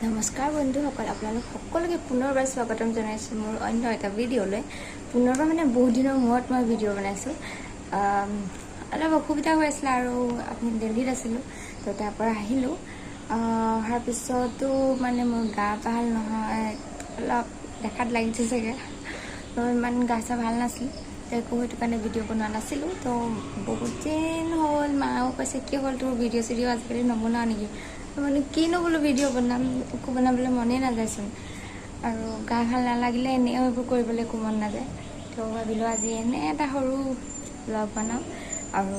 নমস্কাৰ বন্ধুসকল, আপোনালোক সকলোকে পুনৰবাৰ স্বাগতম জনাইছোঁ মোৰ অন্য এটা ভিডিঅ'লৈ। পুনৰবাৰ মানে বহুত দিনৰ মূৰত মই ভিডিঅ' বনাইছোঁ। অলপ অসুবিধা হৈ আছিলে আৰু আমি দিল্লীত আছিলোঁ, তো তাৰ পৰা আহিলোঁ। অহাৰ পিছতো মানে মোৰ গা ভাল নহয়, অলপ দেখাত লাগিছে চাগে। ইমান গা চা ভাল নাছিল, একো সেইটো কাৰণে ভিডিঅ' বনোৱা নাছিলোঁ। তো বহুত দিন হ'ল, মায়েও কৈছে কি হ'ল তোৰ ভিডিঅ' চিডিঅ' আজিকালি নবনাও নেকি? মানে কিনো বোলো ভিডিঅ' বনাম, একো বনাবলৈ মনেই নাযায়চোন। আৰু গা ভাল নালাগিলে এনেও এইবোৰ কৰিবলৈ একো মন নাযায়। তো ভাবিলোঁ আজি এনে এটা সৰু ব্লগ বনাওঁ আৰু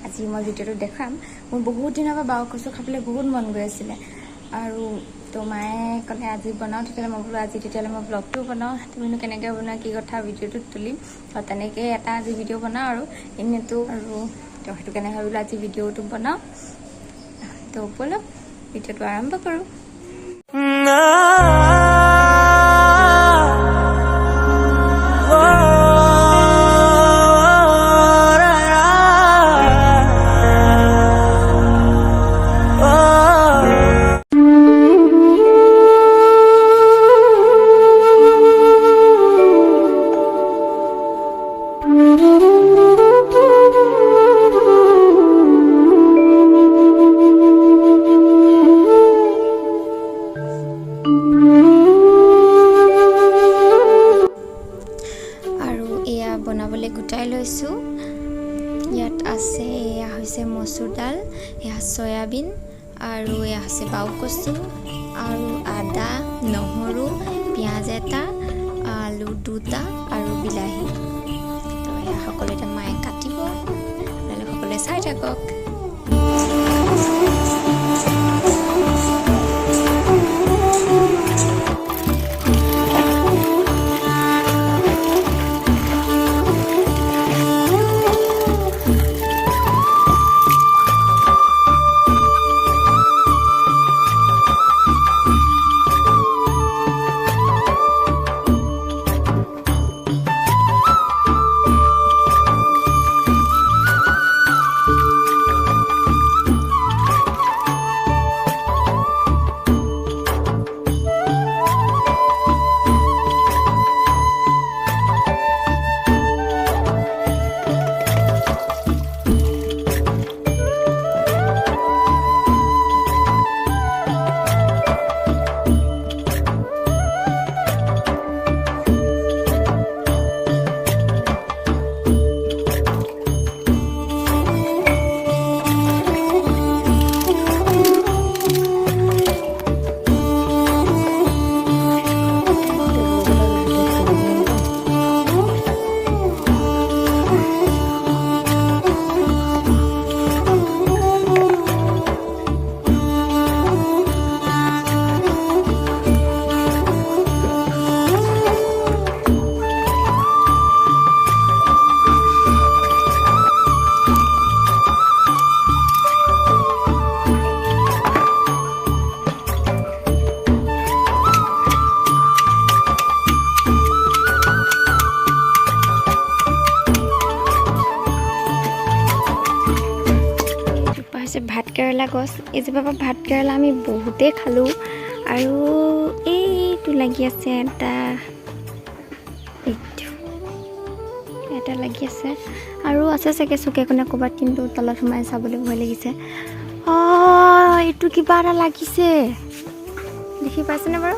আজি মই ভিডিঅ'টো দেখাম। মোৰ বহুত দিনৰ পৰা বাও কচু খাবলৈ বহুত মন গৈ আছিলে আৰু তো মায়ে ক'লে আজি বনাওঁ, তেতিয়াহ'লে মই বোলো আজি তেতিয়াহ'লে মই ব্লগটো বনাওঁ, তুমিনো কেনেকৈ বনোৱা কি কথা ভিডিঅ'টোত তুলিম। আৰু তেনেকৈ এটা আজি ভিডিঅ' বনাওঁ আৰু এনেইতো আৰু তো সেইটো কাৰণে ভাবিলোঁ আজি ভিডিঅ'টো বনাওঁ। তো বলক ভিডিঅ'টো আৰম্ভ কৰোঁ। বনাবলৈ গোটাই লৈছোঁ। ইয়াত আছে, এয়া হৈছে মচুৰ দাল, এয়া চয়াবিন আৰু এয়া হৈছে বাও কচু আৰু আদা, নহৰু, পিঁয়াজ এটা, আলু দুটা আৰু বিলাহী। তো এয়া সকলো এতিয়া মায়ে কাটিব, আপোনালোক সকলোৱে চাই থাকক। ভাত কেৰেলা গছ, এজোপা পৰা ভাত কেৰেলা আমি বহুতেই খালোঁ আৰু এইটো লাগি আছে এটা লাগি আছে আৰু আছে চাগে চুকে কোণে ক'ৰবাত, কিন্তু তলত সোমাই চাবলৈ ভয় লাগিছে। এইটো কিবা এটা লাগিছে, দেখি পাইছেনে বাৰু?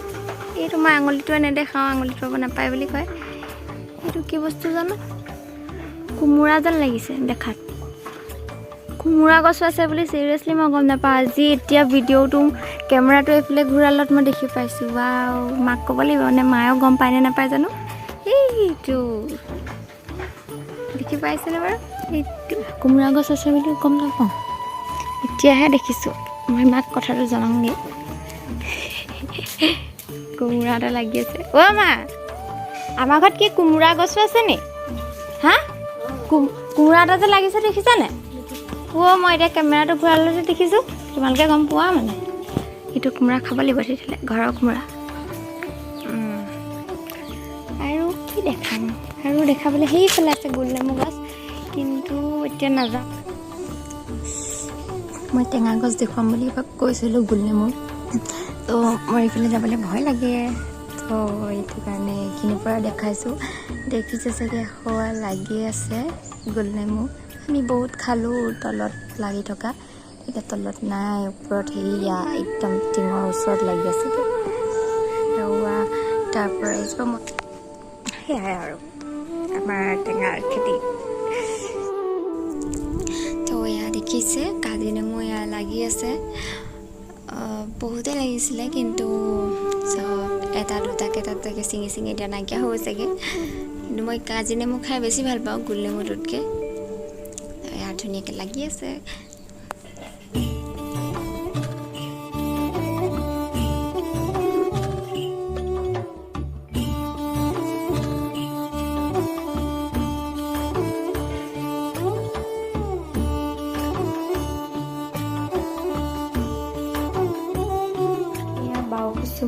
এইটো মই আঙুলিটোৱে নেদেখাওঁ, আঙুলিটো হ'ব নাপায় বুলি কয়। এইটো কি বস্তু জানো, কোমোৰা যেন লাগিছে দেখাত। কোমোৰা গছো আছে বুলি চিৰিয়াছলি মই গম নাপাওঁ। আজি এতিয়া ভিডিঅ'টো কেমেৰাটো এইফালে ঘূৰালত মই দেখি পাইছোঁ। ৱাও, মাক ক'ব লাগিব, নে মায়েও গম পায় নে নাপায় জানো। এইটো দেখি পাইছেনে বাৰু? এইটো কোমোৰা গছ আছে বুলি গম নাপাওঁ, এতিয়াহে দেখিছোঁ। মই মাক কথাটো জনাওঁগৈ। কোমোৰা এটা লাগি আছে। অ' মা, আমাৰ ঘৰত কি কোমোৰা গছো আছে নি? হা, কোমোৰা এটা যে লাগিছে দেখিছানে? মই এতিয়া কেমেৰাটো ঘূৰালতে দেখিছোঁ, তোমালোকে গম পোৱা মানে। এইটো কোমোৰা খাব লাগিব তেতিয়াহ'লে, ঘৰৰ কোমোৰা। আৰু কি দেখাম, আৰু দেখাবলৈ সেইফালে আছে গোল নেমু গছ, কিন্তু এতিয়া নাযাওঁ। মই টেঙা গছ দেখুৱাম বুলি কৈছিলোঁ গোল নেমুৰ, তো মোৰ এইফালে যাবলৈ ভয় লাগে তো এইটো কাৰণে এইখিনিৰ পৰা দেখাইছোঁ দেখিছে চাগে খোৱা লাগি আছে গোল নেমু আমি বহুত খালোঁ তলত লাগি থকা এতিয়া তলত নাই ওপৰত হেৰিয়া একদম টিঙৰ ওচৰত লাগি আছে ৰৱা তাৰ পৰা সেয়াই আৰু আমাৰ টেঙাৰ খেতি তো এয়া দেখিছে কাজি নেমু এয়া লাগি আছে বহুতে লাগিছিলে কিন্তু এটা দুটাকে তাতে চিঙি চিঙি এতিয়া নাইকিয়া হৈ গৈছেগৈ কিন্তু মই কাজি নেমু খাই বেছি ভাল পাওঁ গোল নেমুটোতকৈ এয়া ধুনীয়াকৈ লাগি আছে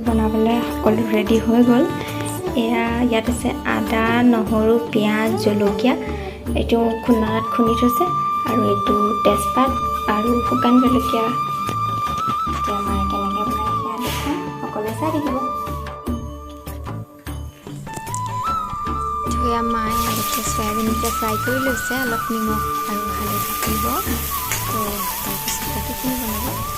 বনাবলৈ সকলো ৰেডি হৈ গ'ল এয়া ইয়াত আছে আদা নহৰু পিঁয়াজ জলকীয়া এইটো খুন্দাত খুন্দি থৈছে আৰু এইটো তেজপাত আৰু শুকান জলকীয়া এতিয়া মায়ে কেনেকৈ বনাই সেয়া দেখাম সকলোৱে চাই থাকিব এয়া মায়ে আগতে চয়াবিনকেইটা ফ্ৰাই কৰি লৈছে অলপ নিমখ আৰু হালধি দিব তো তাৰপিছত বাকীখিনি বনাব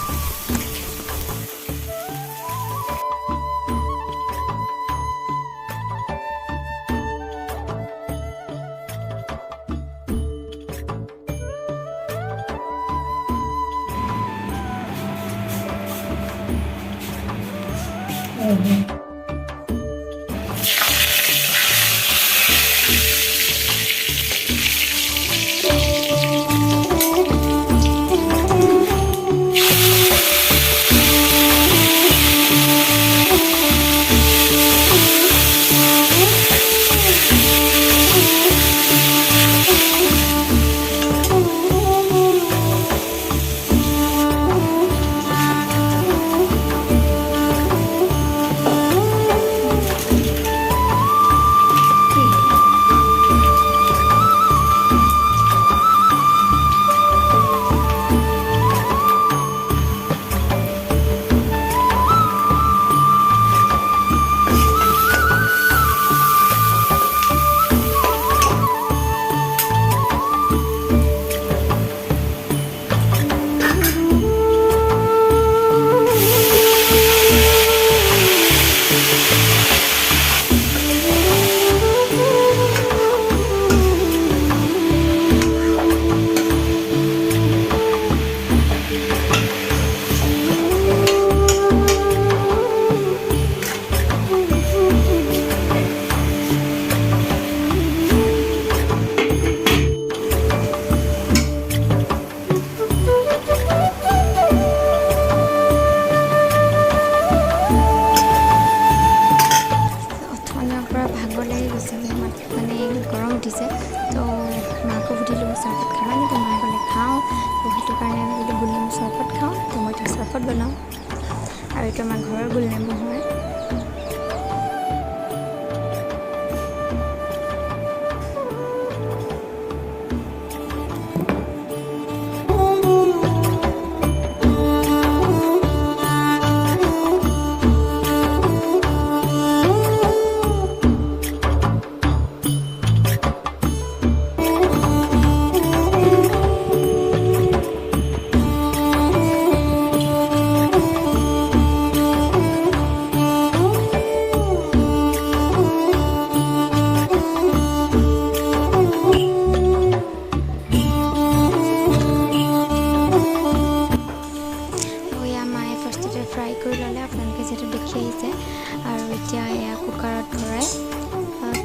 বনাওঁ আৰু এইটো আমাৰ ঘৰৰ গোল নেমু হয়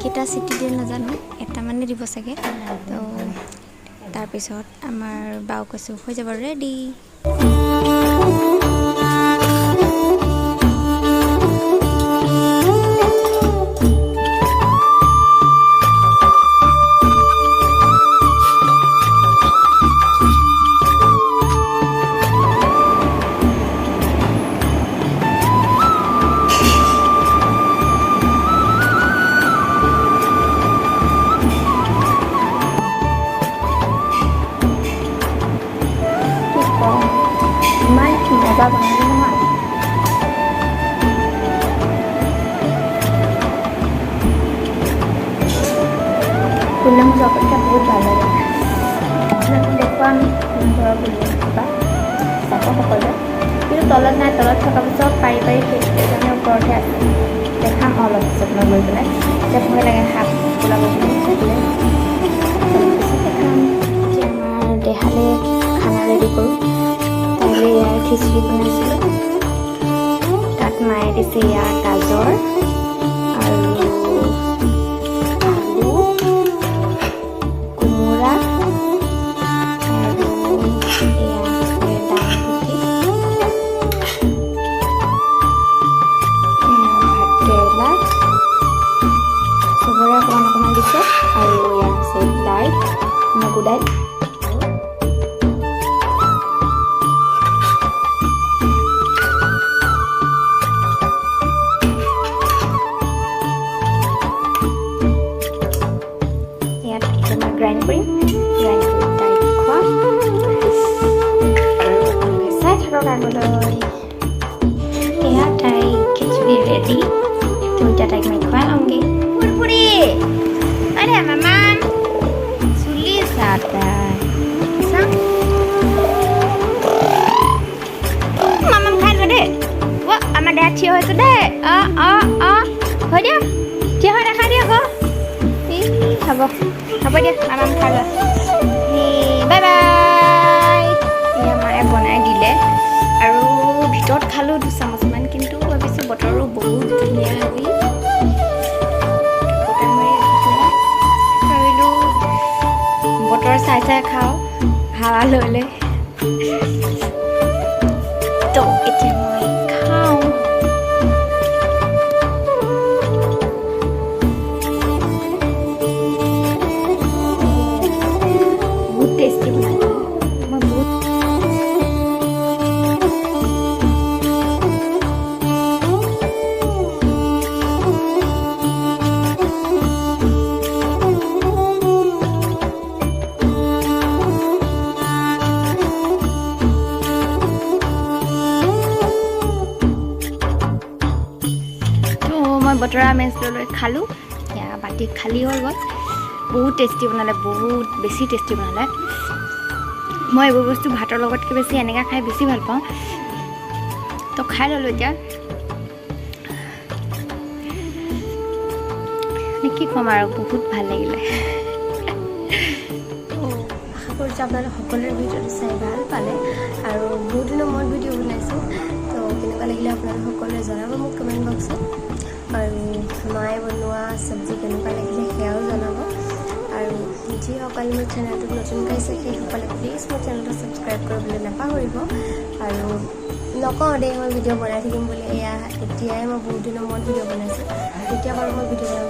কেইটা চিটি দিয়ে নাজানো এটা মানে দিব চাগে তো তাৰপিছত আমাৰ বাও কচু হৈ যাব ৰেডি অপেক্ষা বহুত ভাল লাগে দেখুৱাম ঘৰৰ বুলি কিবা চাব সকলোৱে কিন্তু তলত নাই তলত থকা চব পাৰি পাৰি সেইকাৰণে ওপৰতহে আছে দেখাম অলপ পিছত মই গৈ পেলাই এতিয়া ভয় লাগে সাপ ওলাব বুলি দেখাম এতিয়া আমাৰ দেহালে খানা ৰেডি কৰোঁ তাইলে ইয়াৰ খিচিৰি বনাইছিলোঁ তাত মায়ে দিছে ইয়াৰ গাজৰ আৰু আলু কোমোৰা আৰু এয়া দাংবডি ভাতকেৰেলা চবৰে অকণমান অকণমান দিছে আৰু ইয়াৰ আছে দাইল মগু দাইল গ্ৰাইণ্ড কৰিম তাইক খোৱা আৰু চাই থাকক আগলৈ এয়া তাই খিচুৰি ৰেডি তো এতিয়া তাইক মই খুৱাই লওঁগৈ ফুৰফুৰি আৰে মামান চুলি চা তাই মামাম খাই লোৱা দেই আমাৰ দেহা থিয় হৈছে দেই হৈ দিয়ক থিয় হৈ দেখা দিয়ক হ'ব হ'ব দিয়া মামাম খাই লোৱা বাই বাই এয়া মায়ে বনাই দিলে আৰু ভিতৰত খালোঁ 2 চামুচমান কিন্তু ভাবিছোঁ বতৰো বহুত ধুনীয়া আজি বতৰ মাৰি ভাবিলোঁ বতৰ চাই চাই খাওঁ হাৱা লৈ লৈ তো এতিয়া মই খাওঁ টেষ্টি বনাইছোঁ মই বহুত মই বতৰা মেচ লৈ খালোঁ এতিয়া বাতি খালী হৈ গ'ল বহুত টেষ্টি বনালে বহুত বেছি টেষ্টি বনালে মই এইবোৰ বস্তু ভাতৰ লগতকৈ বেছি এনেকৈ খাই বেছি ভাল পাওঁ তো খাই ল'লোঁ এতিয়া কি ক'ম আৰু বহুত ভাল লাগিলে আশা কৰিছোঁ আপোনালোকে সকলোৰে ভিডিঅ'টো চাই ভাল পালে আৰু বহুত দিনৰ মূৰত ভিডিঅ' বনাইছোঁ তো কেনেকুৱা লাগিলে আপোনালোকে সকলোৱে জনাব মোক কমেণ্ট বক্সত আৰু মায়ে বনোৱা চব্জি কেনেকুৱা লাগিলে সেয়াও জনাব আৰু যিসকলে মোৰ চেনেলটোত নতুনকৈ আছে সেইসকলে প্লিজ মোৰ চেনেলটো ছাবস্ক্ৰাইব কৰিবলৈ নাপাহৰিব আৰু নকওঁ দেই মই ভিডিঅ' বনাই থাকিম বুলি এতিয়াই মই বহুত দিনৰ মূৰত ভিডিঅ' বনাইছোঁ এতিয়া বাৰু মই ভিডিঅ'